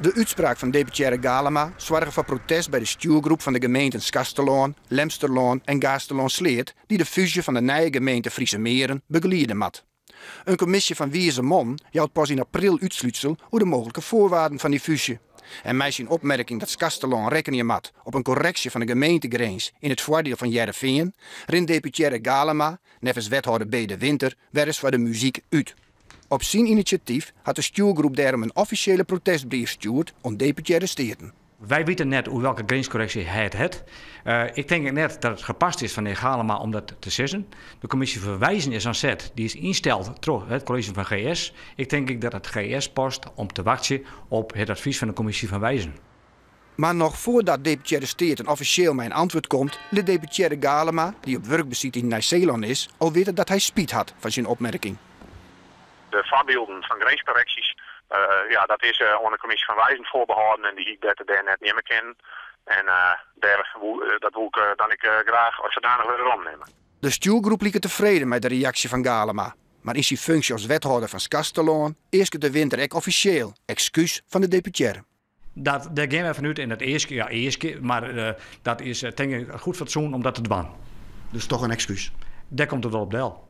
De uitspraak van deputaire Galema zorgde voor protest bij de stuurgroep van de gemeenten Skastelaan, Lemsterlaan en Gastelaan-Sleert, die de fusie van de nieuwe gemeente Friese Meren begeleiden mat. Een commissie van Wieze Mon houdt pas in april uitsluitsel over de mogelijke voorwaarden van die fusie. En mij zijn opmerking dat Skastelaan rekening mat op een correctie van de gemeentegrens in het voordeel van Heerenveen, rint deputaire Galema, nevens wethouder B. de Winter, weer eens voor de muziek uit. Op zijn initiatief had de stuurgroep daarom een officiële protestbrief gestuurd om deputaire steden. Wij weten net hoe welke grenscorrectie hij het heeft. Ik denk net dat het gepast is van de heer Galema om dat te zeggen. De commissie verwijzen is aan zet. Die is ingesteld door het college van GS. Ik denk dat het GS past om te wachten op het advies van de commissie van wijzen. Maar nog voordat deputaire steden officieel mijn antwoord komt, liet deputaire Galema, die op werkbeziet in Nieuw-Zeeland is, al weten dat hij spijt had van zijn opmerking. De voorbeelden van grenscorrecties, dat is aan de commissie van wijzen voorbehouden en die dat daar net niet meer kennen. En dat wil ik dan graag als zodanig weer opnemen. De stuurgroep liep tevreden met de reactie van Galema. Maar is zijn functie als wethouder van Skastelaan eerst de winter ook officieel excuus van de deputaire. Daar gaan we vanuit in het eerste, maar dat is denk ik goed fatsoen om dat te doen. Dus toch een excuus? Daar komt het wel op deel.